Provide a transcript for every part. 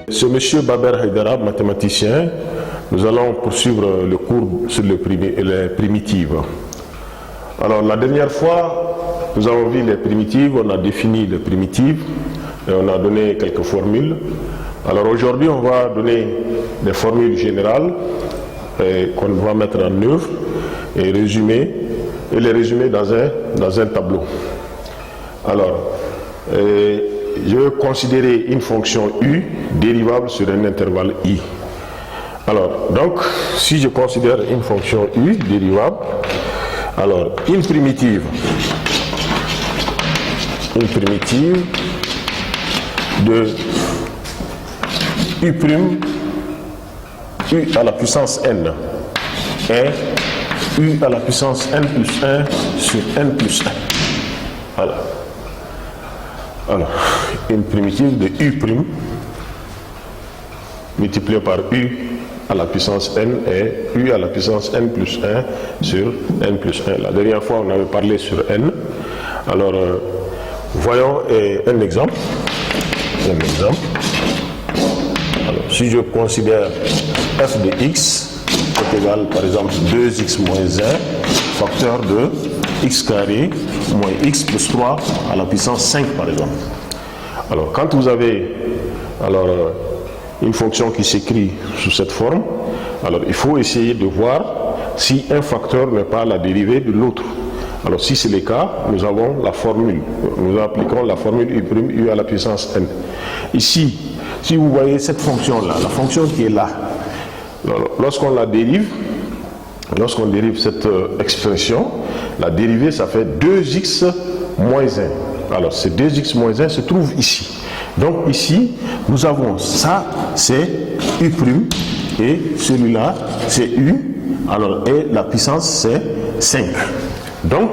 C'est M. Baber Haïdara, mathématicien. Nous allons poursuivre le cours sur les primitives. Alors, la dernière fois, nous avons vu les primitives, on a défini les primitives et on a donné quelques formules. Alors aujourd'hui, on va donner des formules générales qu'on va mettre en œuvre et les résumer dans un tableau. Alors, je vais considérer une fonction u dérivable sur un intervalle i. Alors, donc, si je considère une fonction u dérivable, alors une primitive de u à la puissance n est u à la puissance n plus 1 sur n plus 1. Voilà. Alors, une primitive de u' multipliée par u à la puissance n est u à la puissance n plus 1 sur n plus 1. La dernière fois, on avait parlé sur n. Alors, voyons un exemple. Alors, si je considère f de x est égal, par exemple, 2x moins 1, facteur de x carré moins x plus 3 à la puissance 5, par exemple. Alors, quand vous avez une fonction qui s'écrit sous cette forme, alors il faut essayer de voir si un facteur n'est pas la dérivée de l'autre. Alors, si c'est le cas, nous avons la formule. Nous appliquons la formule u' à la puissance n. Ici, si vous voyez cette fonction-là, la fonction qui est là, lorsqu'on la dérive, lorsqu'on dérive cette expression, la dérivée, ça fait 2x moins 1. Alors, ce 2x moins 1 se trouve ici. Donc, ici, nous avons ça, c'est u' et celui-là, c'est u. Alors, et la puissance, c'est 5. Donc,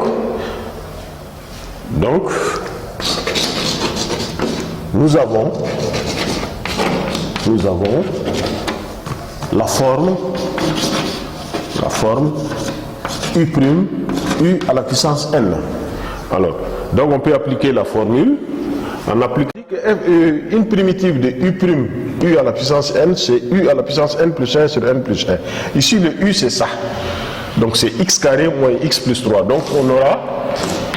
nous avons la forme u à la puissance n. Alors, donc on peut appliquer la formule. On applique une primitive de u' à la puissance n, c'est u à la puissance n plus 1 sur n plus 1. Ici, le u, c'est ça. Donc, c'est x carré moins x plus 3. Donc, on aura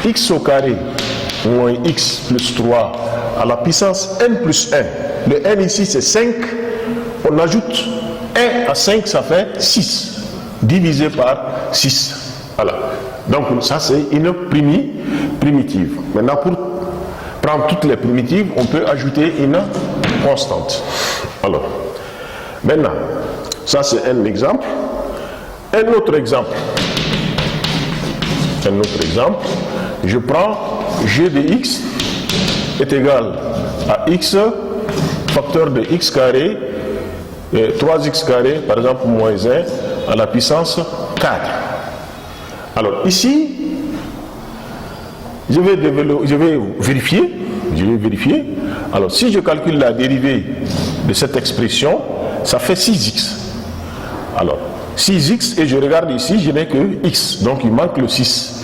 x au carré moins x plus 3 à la puissance n plus 1. Le n ici, c'est 5. On ajoute 1 à 5, ça fait 6. Divisé par 6. Voilà. Donc, ça, c'est une primitive. Maintenant, pour prendre toutes les primitives, on peut ajouter une constante. Alors, maintenant, ça, c'est un exemple. Un autre exemple, je prends g de x est égal à x facteur de x carré, 3x carré, par exemple, moins 1 à la puissance 4. Alors ici, je vais vérifier. Alors si je calcule la dérivée de cette expression, ça fait 6x. Alors, 6x, et je regarde ici, je n'ai que x, donc il manque le 6.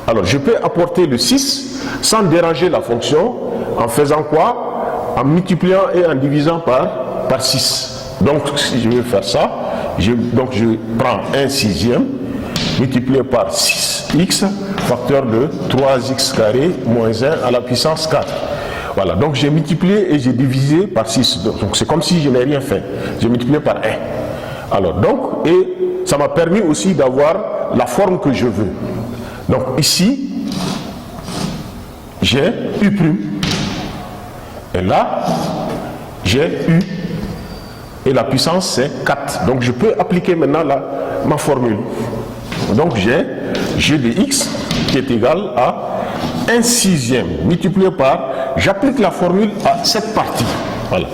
Alors je peux apporter le 6 sans déranger la fonction, en faisant quoi? En multipliant et en divisant par 6. Donc si je vais faire ça, je prends un sixième multiplié par 6x, facteur de 3x carré moins 1 à la puissance 4. Voilà, donc j'ai multiplié et j'ai divisé par 6. Donc c'est comme si je n'ai rien fait. J'ai multiplié par 1. Alors donc, et ça m'a permis aussi d'avoir la forme que je veux. Donc ici, j'ai u', et là, j'ai u, et la puissance c'est 4. Donc je peux appliquer maintenant ma formule. Donc j'ai g de x qui est égal à 1 sixième multiplié par, j'applique la formule à cette partie. Voilà.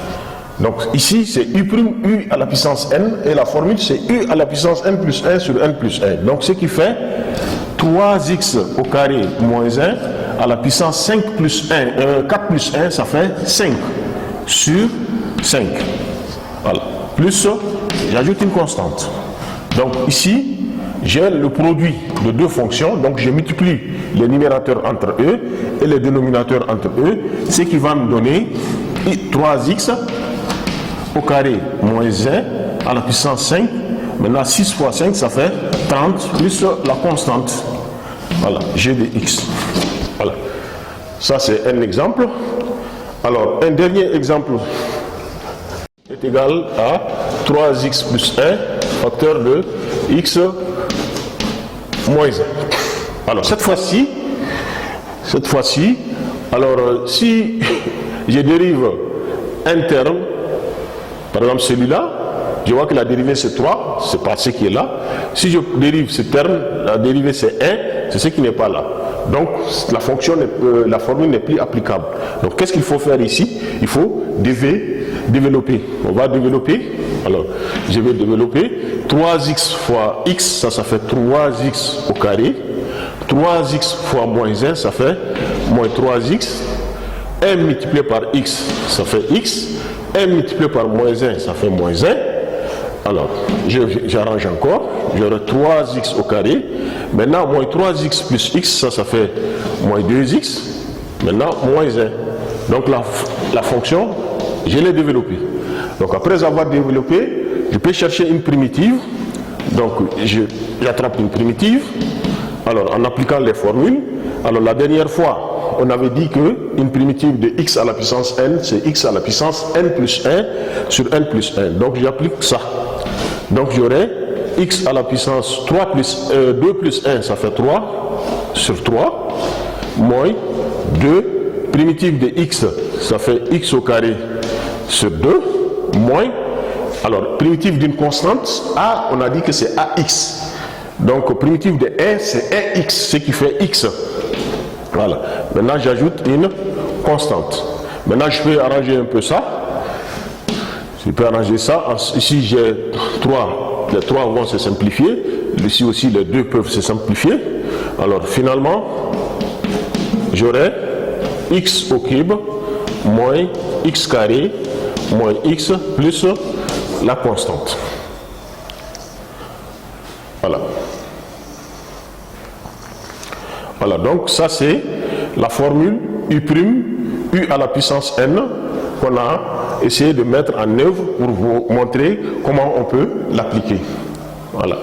Donc ici c'est u' à la puissance n et la formule c'est u à la puissance n plus 1 sur n plus 1. Donc ce qui fait 3x au carré moins 1 à la puissance 5 plus 1, 4 plus 1, ça fait 5 sur 5. Voilà. Plus, j'ajoute une constante. Donc ici, j'ai le produit de deux fonctions, donc je multiplie les numérateurs entre eux et les dénominateurs entre eux, ce qui va me donner 3x au carré moins 1 à la puissance 5. Maintenant, 6 fois 5, ça fait 30 plus la constante. Voilà, g de x. Voilà. Ça, c'est un exemple. Alors, un dernier exemple est égal à 3x plus 1, facteur de x moins 1. Alors, cette fois-ci, alors, si je dérive un terme, par exemple celui-là, je vois que la dérivée c'est 3, c'est pas ce qui est là. Si je dérive ce terme, la dérivée c'est 1, c'est ce qui n'est pas là. Donc la formule n'est plus applicable. Donc qu'est-ce qu'il faut faire ici? Il faut développer. On va développer. Alors je vais développer 3x fois x, ça fait 3x au carré. 3x fois moins 1, ça fait moins 3x. 1 multiplié par x, ça fait x. 1 multiplié par moins 1, ça fait moins 1. Alors, j'arrange encore. J'aurai 3x au carré. Maintenant, moins 3x plus x, ça fait moins 2x. Maintenant, moins 1. Donc, la fonction, je l'ai développée. Donc, après avoir développé, je peux chercher une primitive. Donc, j'attrape une primitive. Alors, en appliquant les formules. Alors, la dernière fois, on avait dit qu'une primitive de x à la puissance n, c'est x à la puissance n plus 1 sur n plus 1. Donc j'applique ça. Donc j'aurai x à la puissance 2 plus 1, ça fait 3 sur 3, moins 2, primitive de x, ça fait x au carré sur 2, moins, alors primitive d'une constante, a, on a dit que c'est ax. Donc primitive de 1, c'est 1x, ce qui fait x. Voilà. Maintenant, j'ajoute une constante. Maintenant, je peux arranger un peu ça. Je peux arranger ça. Ici, j'ai 3. Les 3 vont se simplifier. Ici aussi, les 2 peuvent se simplifier. Alors, finalement, j'aurai x au cube moins x carré moins x plus la constante. Voilà. Voilà, donc ça c'est la formule U' à la puissance n qu'on a essayé de mettre en œuvre pour vous montrer comment on peut l'appliquer. Voilà.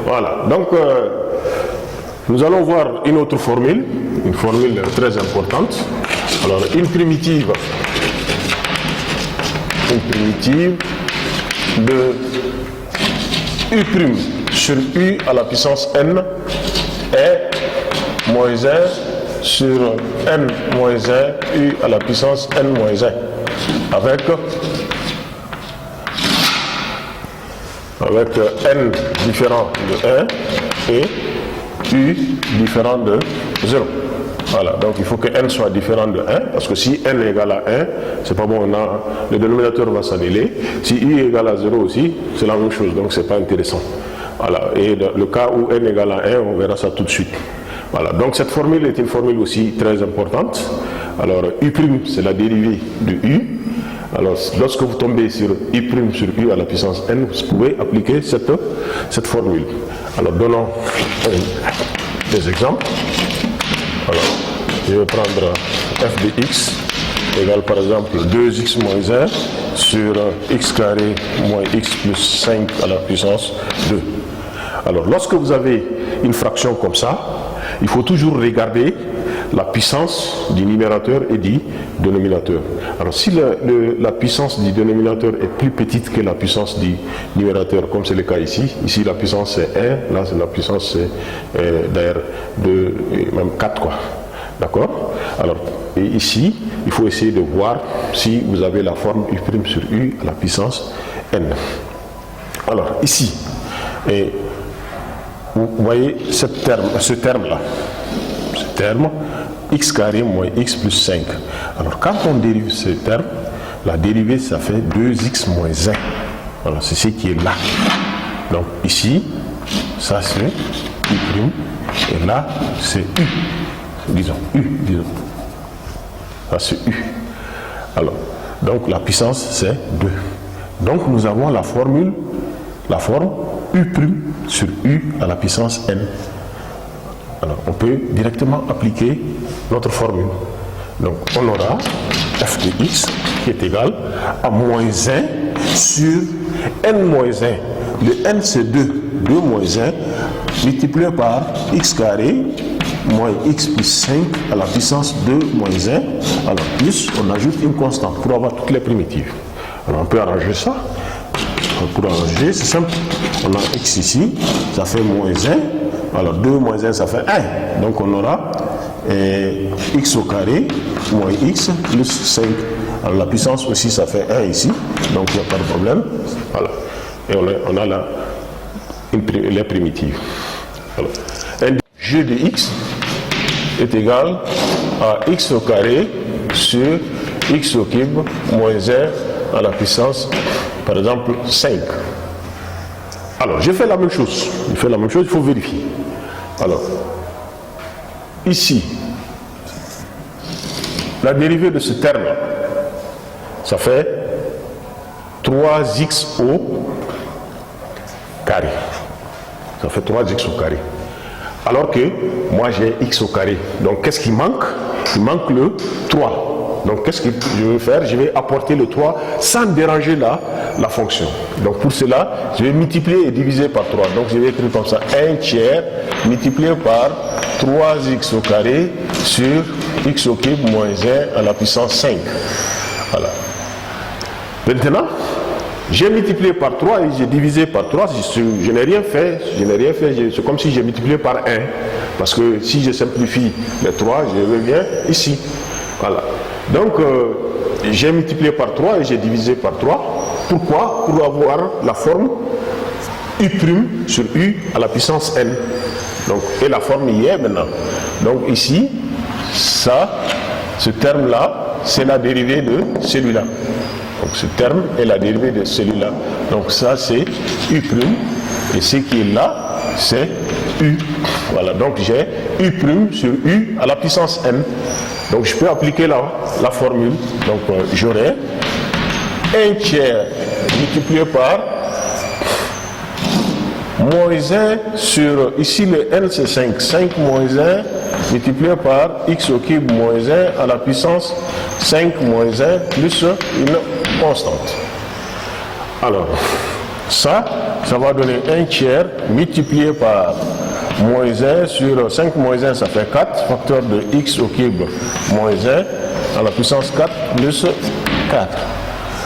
Voilà, donc nous allons voir une autre formule très importante. Alors, une primitive de U' sur U à la puissance n est moins 1 sur n moins 1 U à la puissance n moins 1 avec n différent de 1 et U différent de 0. Voilà, donc il faut que n soit différent de 1, parce que si n est égal à 1, c'est pas bon, le dénominateur va s'annuler. Si u est égal à 0 aussi, c'est la même chose, donc c'est pas intéressant. Voilà, et dans le cas où n est égal à 1, on verra ça tout de suite. Voilà, donc cette formule est une formule aussi très importante. Alors, U' c'est la dérivée de U. Alors, lorsque vous tombez sur U' sur U à la puissance n, vous pouvez appliquer cette formule. Alors, donnons des exemples. Alors, je vais prendre f de x égale par exemple 2x moins 1 sur x carré moins x plus 5 à la puissance 2. Alors, lorsque vous avez une fraction comme ça, il faut toujours regarder la puissance du numérateur et du dénominateur. Alors, si la puissance du dénominateur est plus petite que la puissance du numérateur, comme c'est le cas ici, ici la puissance c'est 1, là la puissance c'est d'ailleurs 2, même 4 quoi. D'accord? Alors, et ici, il faut essayer de voir si vous avez la forme U' sur U à la puissance n. Alors, ici, et vous voyez ce terme-là, ce terme, x carré moins x plus 5. Alors, quand on dérive ce terme, la dérivée, ça fait 2x moins 1. Voilà, c'est ce qui est là. Donc, ici, ça c'est U', et là, c'est U. Disons. Ça c'est U. Alors, donc la puissance c'est 2. Donc nous avons la forme U' sur U à la puissance n. Alors on peut directement appliquer notre formule. Donc on aura f de x qui est égal à moins 1 sur n moins 1. Le n c'est 2. 2 moins 1 multiplié par x carré moins x plus 5 à la puissance 2 moins 1. Alors plus on ajoute une constante pour avoir toutes les primitives. Alors on peut arranger ça. Pour arranger, c'est simple. On a x ici, ça fait moins 1. Alors 2 moins 1, ça fait 1. Donc on aura x au carré moins x plus 5. Alors la puissance aussi, ça fait 1 ici. Donc il n'y a pas de problème. Voilà. Et on a là les primitives. Alors, g de x est égal à x au carré sur x au cube moins 1 à la puissance, par exemple, 5. Alors, j'ai fait la même chose. Il faut vérifier. Alors, ici, la dérivée de ce terme, ça fait 3x au carré. Ça fait 3x au carré. Alors que moi j'ai x au carré. Donc qu'est-ce qui manque? Il manque le 3. Donc qu'est-ce que je vais faire? Je vais apporter le 3 sans déranger la fonction. Donc pour cela, je vais multiplier et diviser par 3. Donc je vais écrire comme ça 1 tiers multiplié par 3x au carré sur x au cube moins 1 à la puissance 5. Voilà. Maintenant, j'ai multiplié par 3 et j'ai divisé par 3. Je n'ai rien fait. C'est comme si j'ai multiplié par 1. Parce que si je simplifie les 3, je reviens ici. Voilà. Donc, j'ai multiplié par 3 et j'ai divisé par 3. Pourquoi? Pour avoir la forme U' sur U à la puissance n. Donc, et la forme y est maintenant. Donc ici, ce terme-là, c'est la dérivée de celui-là. Donc ce terme est la dérivée de celui-là. Donc ça c'est U'. Et ce qui est là, c'est U. Voilà, donc j'ai U' sur U à la puissance n. Donc je peux appliquer la formule. Donc j'aurai 1 tiers multiplié par moins 1 sur, ici le n c'est 5. 5 moins 1 multiplié par x au cube moins 1 à la puissance 5 moins 1 plus une constante. Alors, ça va donner 1 tiers multiplié par moins 1 sur 5 moins 1, ça fait 4, facteur de x au cube moins 1 à la puissance 4 plus 4.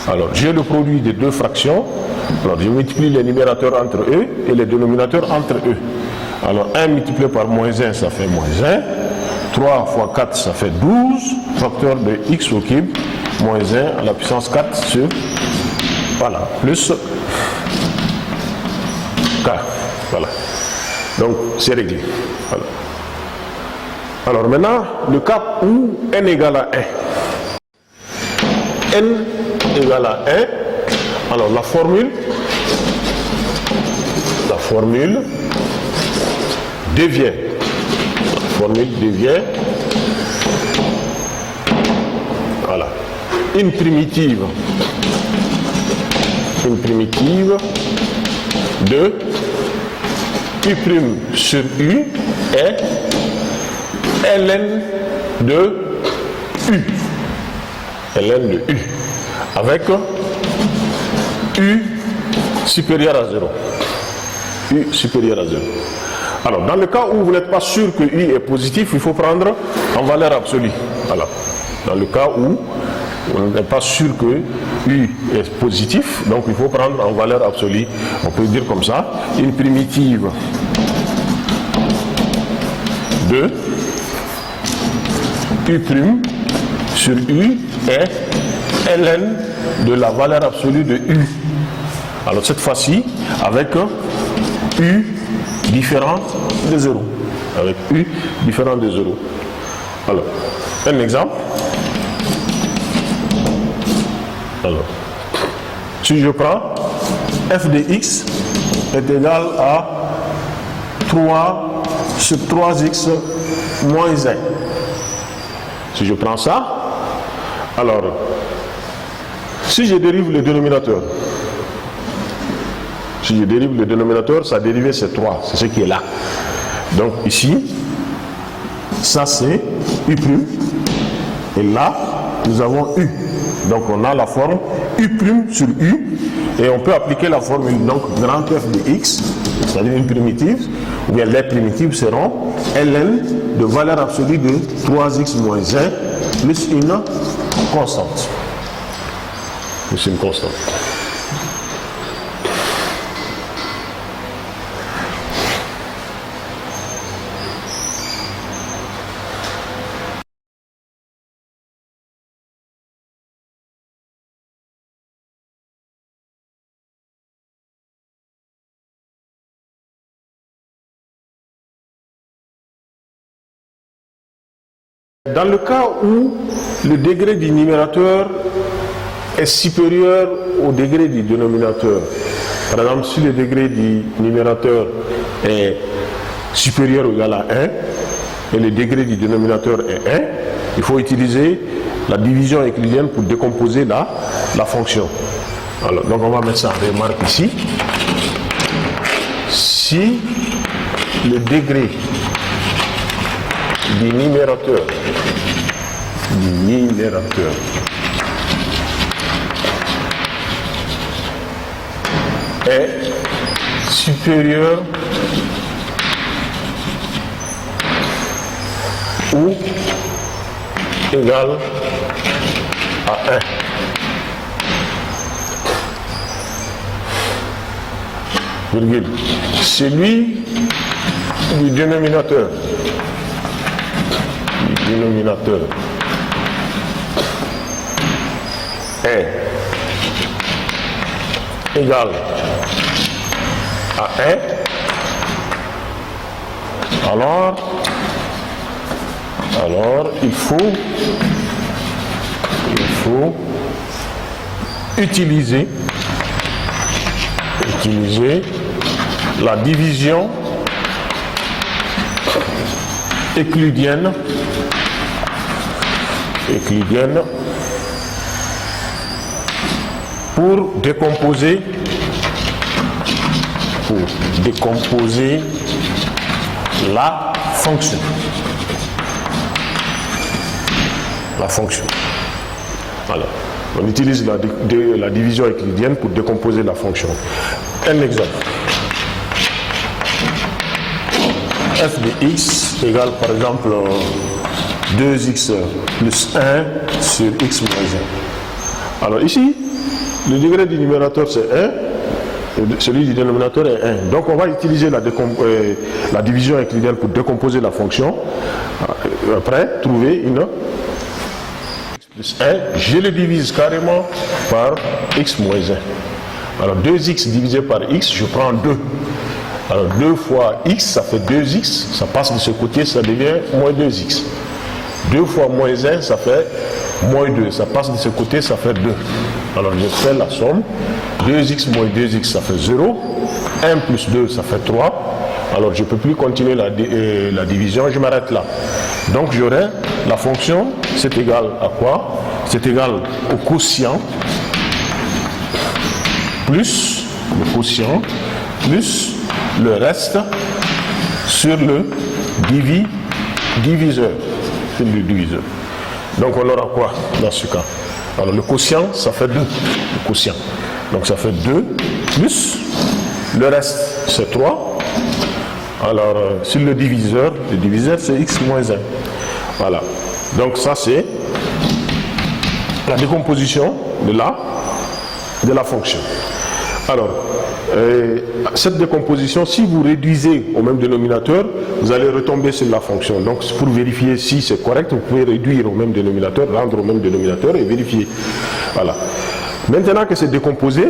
Alors, j'ai le produit des deux fractions. Alors, je multiplie les numérateurs entre eux et les dénominateurs entre eux. Alors, 1 multiplié par moins 1, ça fait moins 1. 3 fois 4, ça fait 12. Facteur de x au cube moins 1 à la puissance 4 sur, voilà, plus k. Voilà. Donc, c'est réglé. Voilà. Alors, maintenant, le cas où n égale à 1. n égale à 1. Alors, la formule devient, voilà, une primitive de U' sur U est ln de U. ln de U. Avec U supérieur à 0. U supérieur à 0. Alors, dans le cas où vous n'êtes pas sûr que U est positif, il faut prendre en valeur absolue. Voilà. Dans le cas où on n'est pas sûr que U est positif, donc il faut prendre en valeur absolue. On peut dire comme ça, une primitive de U' sur U est ln de la valeur absolue de U. Alors cette fois-ci, avec U différent de 0. Avec U différent de 0. Alors, un exemple. Alors, si je prends f de x est égal à 3 sur 3x moins 1. Si je prends ça, alors, si je dérive le dénominateur, Si je dérive le dénominateur, sa dérivée c'est 3, c'est ce qui est là. Donc ici, ça c'est U', et là, nous avons U. Donc on a la forme U' sur U, et on peut appliquer la formule, donc grand F de X, c'est-à-dire une primitive, ou bien les primitives seront Ln de valeur absolue de 3x moins 1 plus une constante. Plus une constante. Dans le cas où le degré du numérateur est supérieur au degré du dénominateur, par exemple si le degré du numérateur est supérieur ou égal à 1 et le degré du dénominateur est 1, il faut utiliser la division euclidienne pour décomposer la fonction. Alors, donc on va mettre ça en remarque ici. Si le degré du numérateur est supérieur ou égal à 1. Virgule. Celui du dénominateur est égal à 1, alors il faut utiliser la division euclidienne pour décomposer la fonction. Voilà. On utilise la division euclidienne pour décomposer la fonction. Un exemple. F de x égale par exemple 2x plus 1 sur x moins 1. Alors ici, le degré du numérateur c'est 1, celui du dénominateur est 1. Donc on va utiliser la division euclidienne pour décomposer la fonction. Après, trouver une x plus 1, je le divise carrément par x moins 1. Alors 2x divisé par x, je prends 2. Alors 2 fois x, ça fait 2x, ça passe de ce côté, ça devient moins 2x. 2 fois moins 1, ça fait moins 2, ça passe de ce côté, ça fait 2. Alors je fais la somme, 2x moins 2x, ça fait 0, 1 plus 2, ça fait 3. Alors je ne peux plus continuer la division, je m'arrête là. Donc j'aurai la fonction, c'est égal à quoi? C'est égal au quotient, plus le quotient, plus le reste sur le diviseur. Sur le diviseur. Donc on aura quoi dans ce cas? Alors le quotient, ça fait 2. Le quotient. Donc ça fait 2 plus le reste, c'est 3. Alors sur le diviseur c'est x moins 1. Voilà. Donc ça c'est la décomposition de la fonction. Alors, cette décomposition, si vous réduisez au même dénominateur, vous allez retomber sur la fonction. Donc, pour vérifier si c'est correct, vous pouvez réduire au même dénominateur, rendre au même dénominateur et vérifier. Voilà. Maintenant que c'est décomposé,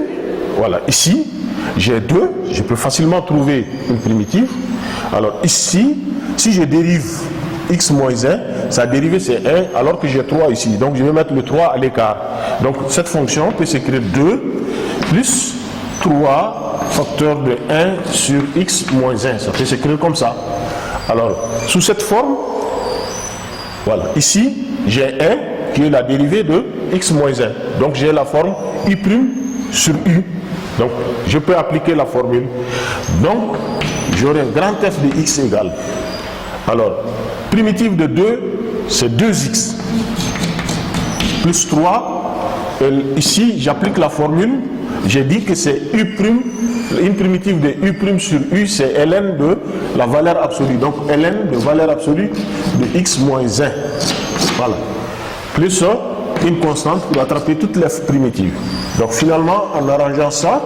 voilà, ici, j'ai 2, je peux facilement trouver une primitive. Alors, ici, si je dérive x moins 1, sa dérivée c'est 1, alors que j'ai 3 ici. Donc, je vais mettre le 3 à l'écart. Donc, cette fonction peut s'écrire 2 plus 3 facteur de 1 sur x moins 1. Ça peut s'écrire comme ça. Alors, sous cette forme, voilà, ici, j'ai 1 qui est la dérivée de x moins 1. Donc, j'ai la forme i' sur u. Donc, je peux appliquer la formule. Donc, j'aurai grand F de x égale. Alors, primitive de 2, c'est 2x. Plus 3. Et ici, j'applique la formule. J'ai dit que c'est U', une primitive de U' sur U, c'est ln de la valeur absolue. Donc, ln de valeur absolue de x moins 1. Voilà. Plus une constante pour attraper toutes les primitives. Donc finalement, en arrangeant ça,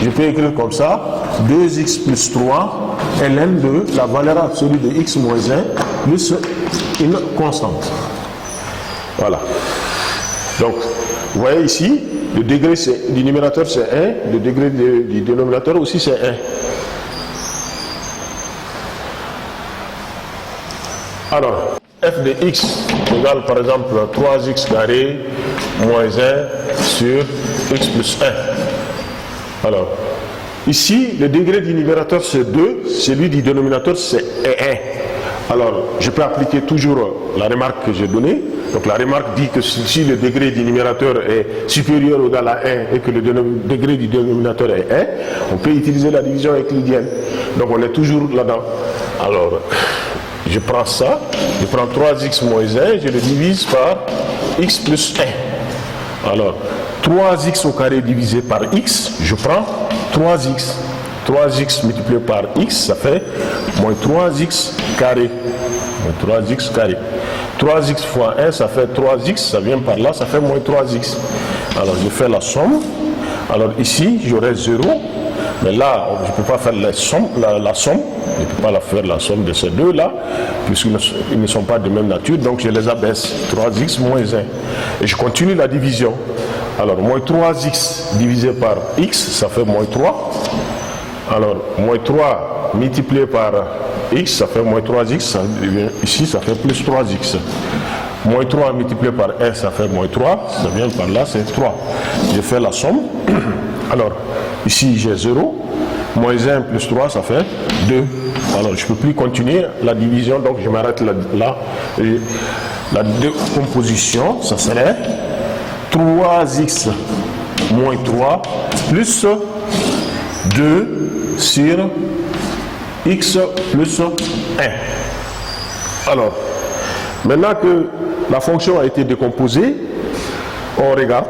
je peux écrire comme ça, 2x plus 3, ln de la valeur absolue de x moins 1, plus une constante. Voilà. Donc, vous voyez ici, le degré du numérateur c'est 1, le degré du dénominateur aussi c'est 1. Alors, f de x égale par exemple 3x carré moins 1 sur x plus 1. Alors, ici, le degré du numérateur c'est 2, celui du dénominateur c'est 1. Alors, je peux appliquer toujours la remarque que j'ai donnée. Donc, la remarque dit que si le degré du numérateur est supérieur ou égal à 1 et que le degré du dénominateur est 1, on peut utiliser la division euclidienne. Donc, on est toujours là-dedans. Alors, je prends ça, je prends 3x moins 1, je le divise par x plus 1. Alors, 3x au carré divisé par x, je prends 3x. 3x multiplié par x, ça fait moins 3x carré. Moins 3x carré. 3x fois 1, ça fait 3x, ça vient par là, ça fait moins 3x. Alors, je fais la somme. Alors, ici, j'aurai 0. Mais là, je ne peux pas faire la somme, je ne peux pas faire la somme de ces deux-là, puisqu'ils ne sont pas de même nature, donc je les abaisse. 3x moins 1. Et je continue la division. Alors, moins 3x divisé par x, ça fait moins 3. Alors, moins 3 multiplié par x, ça fait moins 3x. Ici, ça fait plus 3x. Moins 3 multiplié par 1, ça fait moins 3. Ça vient par là, c'est 3. Je fais la somme. Alors, ici, j'ai 0. Moins 1 plus 3, ça fait 2. Alors, je ne peux plus continuer la division, donc je m'arrête là. Et la décomposition, ça serait 3x moins 3 plus 2 sur x plus 1. Alors, maintenant que la fonction a été décomposée, on regarde.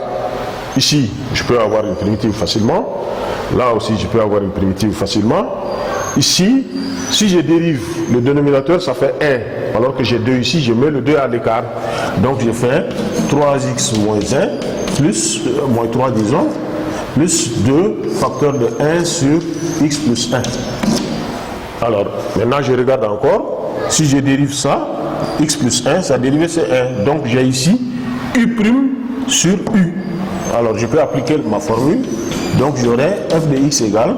Ici, je peux avoir une primitive facilement. Là aussi, je peux avoir une primitive facilement. Ici, si je dérive le dénominateur, ça fait 1. Alors que j'ai 2 ici, je mets le 2 à l'écart. Donc, je fais 3x moins 1, plus, moins 3 disons, plus 2 facteur de 1 sur x plus 1. Alors, maintenant, je regarde encore. Si je dérive ça, x plus 1, sa dérivée c'est 1. Donc, j'ai ici u' sur u. Alors, je peux appliquer ma formule. Donc, j'aurai f de x égale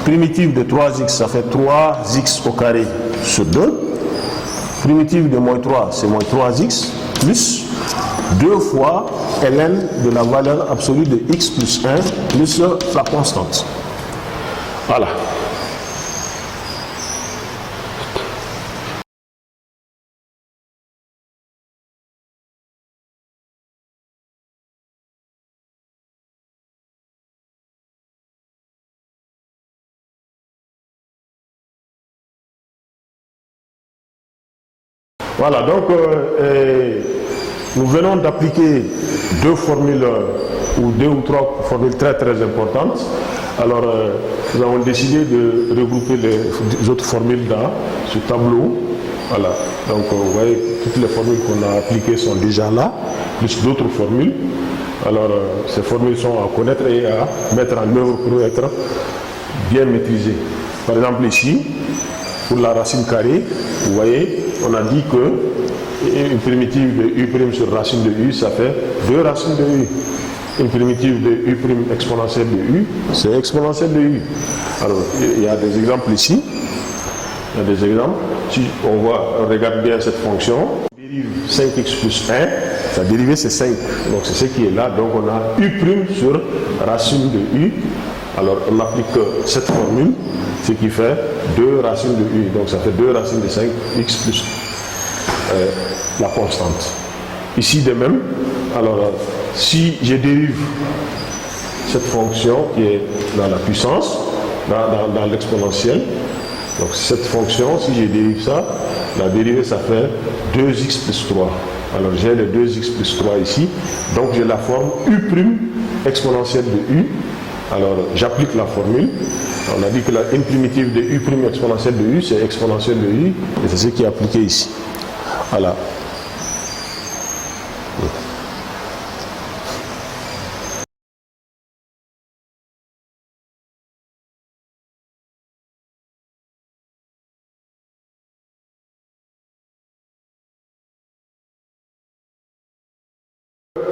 primitive de 3x, ça fait 3x au carré sur 2. Primitive de moins 3, c'est moins 3x, plus 2 fois ln de la valeur absolue de x plus 1, plus la constante. Voilà. Voilà, donc nous venons d'appliquer deux formules ou deux ou trois formules très très importantes. Alors nous avons décidé de regrouper les autres formules dans ce tableau. Voilà, donc vous voyez toutes les formules qu'on a appliquées sont déjà là, plus d'autres formules. Alors ces formules sont à connaître et à mettre en œuvre pour être bien maîtrisées. Par exemple ici, pour la racine carrée, vous voyez, on a dit que une primitive de u' sur racine de u, ça fait 2 racines de u. Une primitive de u' exponentielle de u, c'est exponentielle de u. Alors, il y a des exemples ici. Il y a des exemples. Si on regarde bien cette fonction, dérive 5x plus 1, sa dérivée c'est 5. Donc c'est ce qui est là. Donc on a u' sur racine de u. Alors on applique cette formule, ce qui fait 2 racines de u. Donc ça fait 2 racines de 5x plus la constante. Ici de même, alors si je dérive cette fonction qui est dans la puissance, dans l'exponentielle. Donc cette fonction, si je dérive ça, la dérivée ça fait 2x plus 3. Alors j'ai le 2x plus 3 ici, donc j'ai la forme u' exponentielle de u. Alors j'applique la formule. On a dit que une primitive de u' exponentielle de u, c'est exponentielle de u, et c'est ce qui est appliqué ici. Voilà.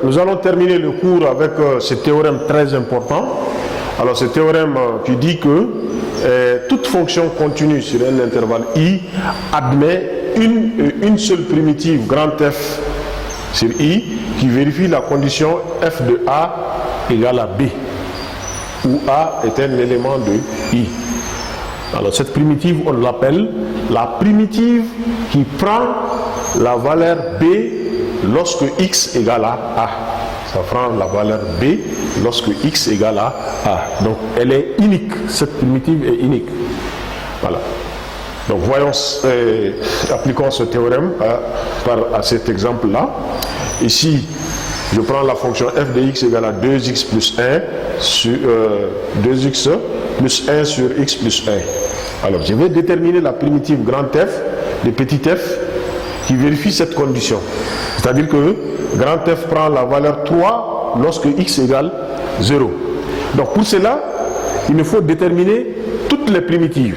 Nous allons terminer le cours avec ce théorème très important. Alors ce théorème qui dit que toute fonction continue sur un intervalle i admet une seule primitive grand F sur i qui vérifie la condition f de a égale à b, où a est un élément de i. Alors cette primitive, on l'appelle la primitive qui prend la valeur b lorsque x égale à a. Ça prend la valeur b lorsque x égale à a. Donc elle est unique, cette primitive est unique. Voilà. Donc voyons, appliquons ce théorème à cet exemple-là. Ici, je prends la fonction f de x égale à 2x plus 1 sur 2x plus 1 sur x plus 1. Alors je vais déterminer la primitive grand f de petit f qui vérifie cette condition. C'est-à-dire que grand F prend la valeur 3 lorsque x égale 0. Donc pour cela, il me faut déterminer toutes les primitives.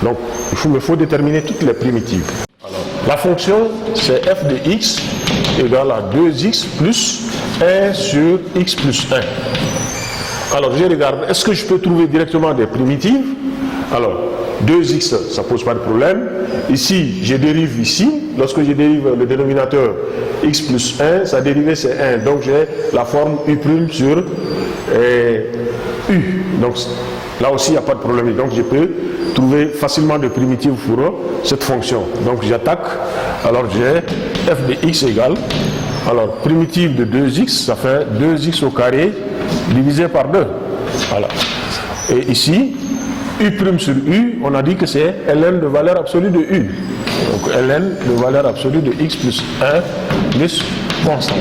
Donc il me faut déterminer toutes les primitives. Alors, la fonction c'est f de x égale à 2x plus 1 sur x plus 1. Alors je regarde, est-ce que je peux trouver directement des primitives? Alors 2x, ça pose pas de problème. Ici, je dérive ici. Lorsque je dérive le dénominateur x plus 1, sa dérivée c'est 1. Donc j'ai la forme u' sur u. Donc là aussi, il n'y a pas de problème. Donc je peux trouver facilement de primitives pour cette fonction. Donc j'attaque. Alors j'ai f de x égale. Alors primitive de 2x, ça fait 2x au carré divisé par 2. Voilà. Et ici, u' sur u, on a dit que c'est ln de valeur absolue de u. Donc ln de valeur absolue de x plus 1 plus constante.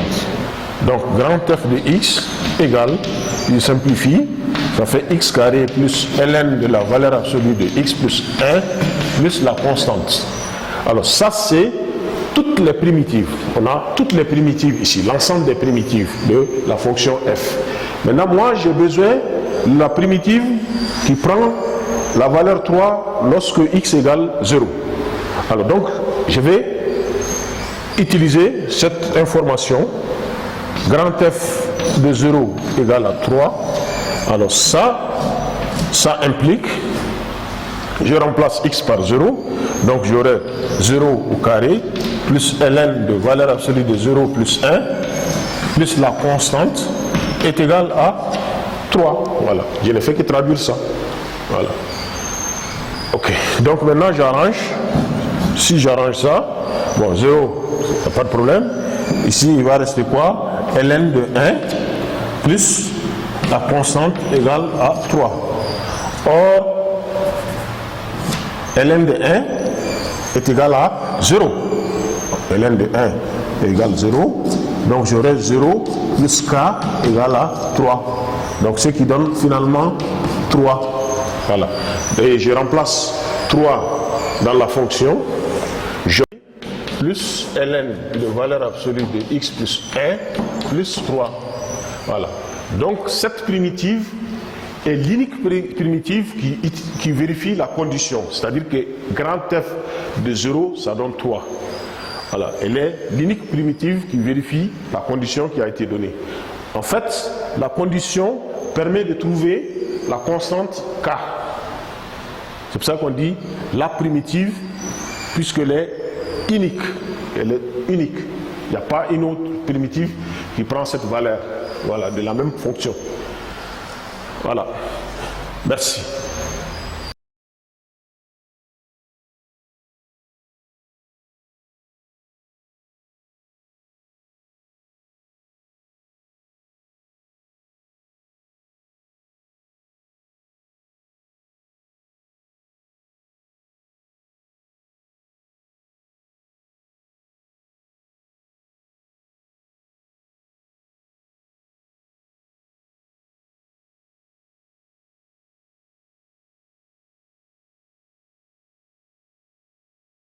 Donc grand f de x égale, je simplifie, ça fait x carré plus ln de la valeur absolue de x plus 1 plus la constante. Alors ça c'est toutes les primitives. On a toutes les primitives ici, l'ensemble des primitives de la fonction f. Maintenant moi j'ai besoin de la primitive qui prend la valeur 3 lorsque x égale 0. Alors donc, je vais utiliser cette information. Grand F de 0 égale à 3. Alors ça implique, je remplace x par 0. Donc j'aurai 0 au carré, plus ln de valeur absolue de 0 plus 1, plus la constante, est égal à 3. Voilà, je ne fais que traduire ça. Voilà. Ok, donc maintenant j'arrange. Si j'arrange ça, bon 0, pas de problème. Ici il va rester quoi? Ln de 1 plus la constante égale à 3. Or, ln de 1 est égal à 0. Ln de 1 est égal à 0. Donc j'aurai 0 plus k égale à 3. Donc ce qui donne finalement 3. Voilà. Et je remplace 3 dans la fonction. Je plus ln de valeur absolue de x plus 1 plus 3. Voilà. Donc cette primitive est l'unique primitive qui vérifie la condition. C'est-à-dire que grand F de 0, ça donne 3. Voilà. Elle est l'unique primitive qui vérifie la condition qui a été donnée. En fait, la condition permet de trouver la constante k. C'est pour ça qu'on dit la primitive, puisqu'elle est unique. Elle est unique. Il n'y a pas une autre primitive qui prend cette valeur. Voilà, de la même fonction. Voilà. Merci.